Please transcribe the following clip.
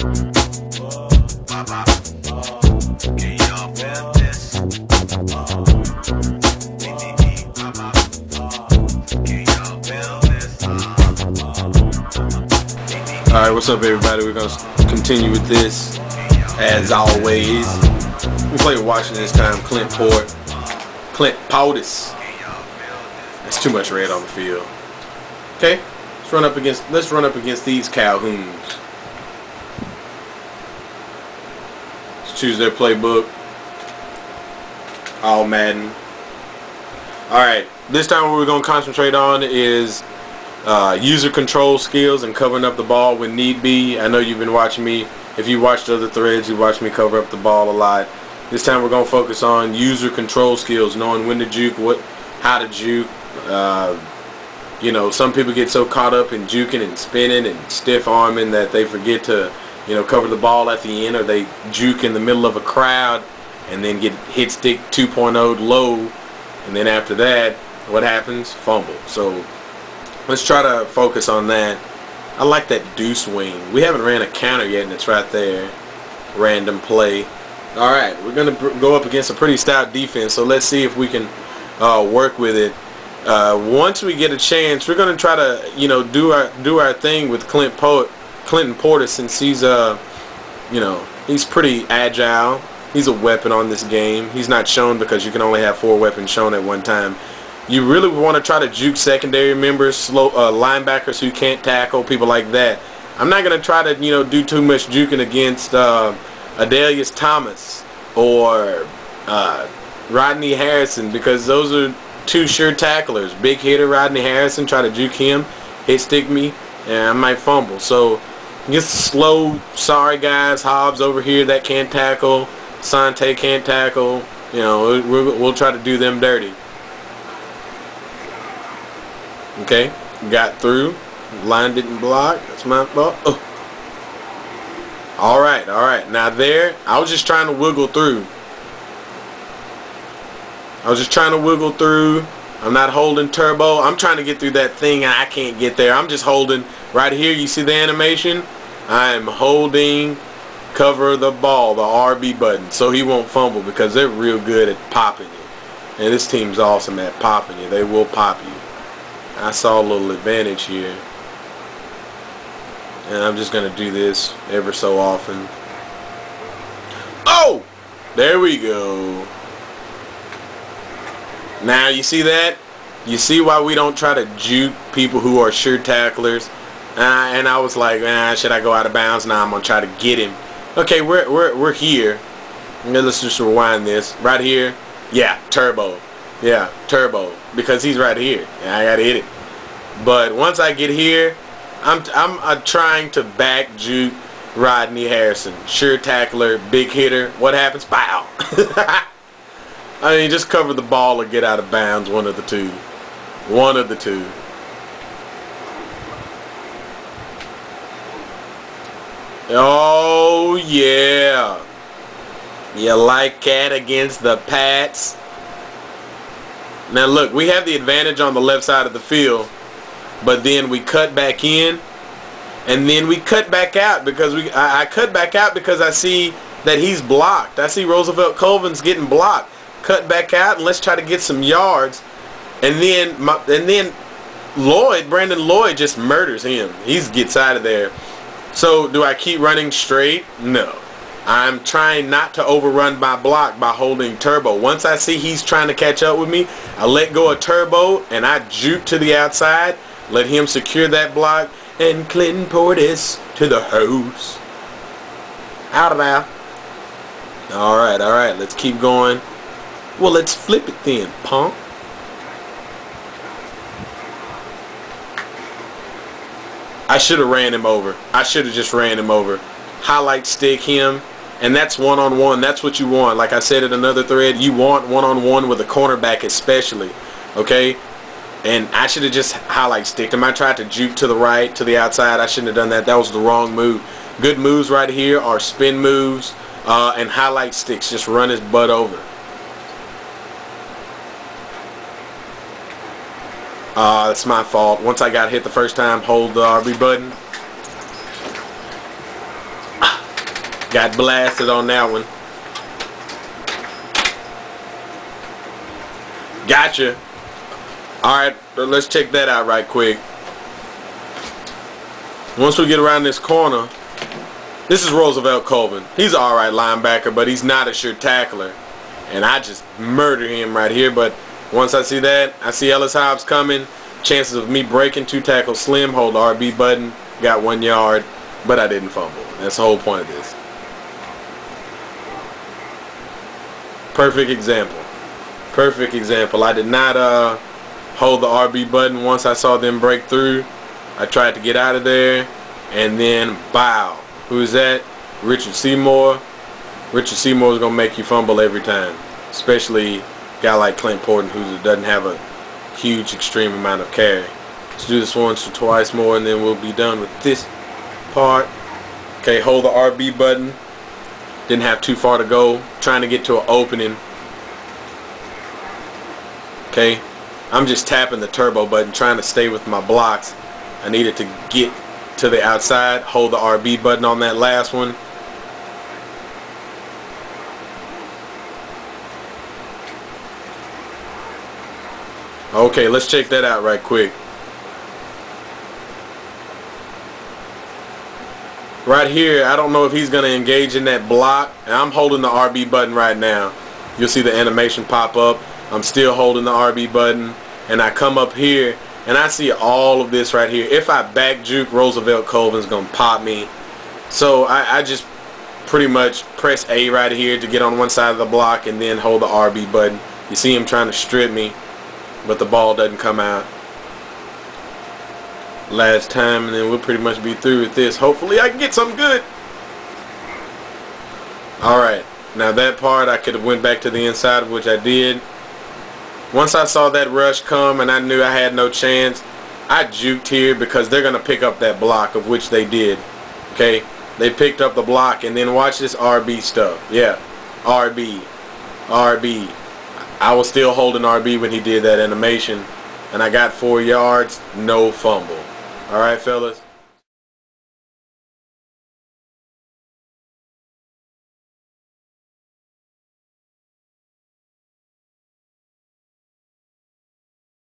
Can y'all feel this? Can y'all feel this? Alright, what's up everybody? We're going to continue with this as always. We play Washington this time, Clint Portis. That's too much red on the field. Okay, let's run up against these Calhouns. Let's choose their playbook. All Madden. Alright, this time what we're going to concentrate on is user control skills and covering up the ball when need be. I know you've been watching me. If you watched other threads, you watched me cover up the ball a lot. This time we're going to focus on user control skills, knowing when to juke, how to juke. You know, some people get so caught up in juking and spinning and stiff arming that they forget to, you know, cover the ball at the end, or they juke in the middle of a crowd and then get hit stick 2.0 low, and then after that, what happens? Fumble. So let's try to focus on that. I like that deuce wing. We haven't ran a counter yet, and it's right there. Random play. Alright, we're going to go up against a pretty stout defense, so let's see if we can work with it. Once we get a chance, we're going to try to, you know, do our thing with Clinton Portis, since he's you know, he's pretty agile. He's a weapon on this game. He's not shown because you can only have 4 weapons shown at one time. You really want to try to juke secondary members, linebackers who can't tackle, people like that. I'm not going to try to, you know, do too much juking against Adalius Thomas or Rodney Harrison, because those are 2 sure tacklers. Big hitter Rodney Harrison, try to juke him, hit stick me, and I might fumble. So just slow, sorry guys. Hobbs over here that can't tackle. Sante can't tackle. You know, we'll try to do them dirty. Okay, got through. Line didn't block. That's my fault. Oh. Alright, alright. Now there, I was just trying to wiggle through. I'm not holding turbo. I'm trying to get through that thing and I can't get there. I'm just holding right here. You see the animation? I'm holding cover the ball, the RB button, so he won't fumble, because they're real good at popping you. And this team's awesome at popping you. They will pop you. I saw a little advantage here. And I'm just going to do this ever so often. Oh! There we go. Now you see that? You see why we don't try to juke people who are sure tacklers? And I was like, should I go out of bounds? Nah, I'm going to try to get him. Okay, we're here. Now let's just rewind this. Right here. Yeah, turbo. Yeah, turbo. Because he's right here. And I got to hit it. But once I get here, I'm trying to back juke Rodney Harrison. Sure tackler, big hitter. What happens? Bow. I mean, just cover the ball or get out of bounds. One of the two. One of the two. Oh, yeah. You like that against the Pats? Now, look, we have the advantage on the left side of the field, but then we cut back in, and then we cut back out because I cut back out because I see that he's blocked. I see Roosevelt Colvin's getting blocked. Cut back out and let's try to get some yards, and then Brandon Lloyd just murders him. He gets out of there. So do I keep running straight? No. I'm trying not to overrun my block by holding turbo. Once I see he's trying to catch up with me, I let go of turbo and I juke to the outside, let him secure that block, and Clinton Portis to the house. Out of there. Alright, let's keep going. Well, let's flip it then, punk. I should have ran him over. I should have just ran him over. Highlight stick him, and that's one-on-one. That's what you want. Like I said in another thread, you want one-on-one with a cornerback especially, okay? And I should have just highlight sticked him. I tried to juke to the right, to the outside. I shouldn't have done that. That was the wrong move. Good moves right here are spin moves and highlight sticks. Just run his butt over. That's my fault. Once I got hit the first time, hold the RB button. Got blasted on that one. Gotcha. Alright, let's check that out right quick. Once we get around this corner, this is Roosevelt Colvin. He's an alright linebacker, but he's not a sure tackler. And I just murdered him right here. But once I see that, I see Ellis Hobbs coming. Chances of me breaking 2 tackles slim. Hold the RB button. Got 1 yard, but I didn't fumble. That's the whole point of this. Perfect example. Perfect example. I did not hold the RB button once I saw them break through. I tried to get out of there, and then bow. Who's that? Richard Seymour. Richard Seymour is going to make you fumble every time, especially a guy like Clint Porton who doesn't have a huge extreme amount of carry. Let's do this once or twice more, and then we'll be done with this part. Okay, hold the RB button. Didn't have too far to go. Trying to get to an opening. Okay, I'm just tapping the turbo button, trying to stay with my blocks. I needed to get to the outside. Hold the RB button on that last one. Okay, let's check that out right quick. Right here, I don't know if he's going to engage in that block. And I'm holding the RB button right now. You'll see the animation pop up. I'm still holding the RB button. And I come up here, and I see all of this right here. If I back juke, Roosevelt Colvin's going to pop me. So I just pretty much press A right here to get on one side of the block and then hold the RB button. You see him trying to strip me, but the ball doesn't come out. Last time, and then we'll pretty much be through with this. Hopefully I can get something good. Alright, now that part I could have went back to the inside, which I did. Once I saw that rush come and I knew I had no chance, I juked here because they're going to pick up that block, of which they did. Okay, they picked up the block, and then watch this RB stuff. Yeah, RB. I was still holding RB when he did that animation, and I got 4 yards, no fumble. Alright, fellas.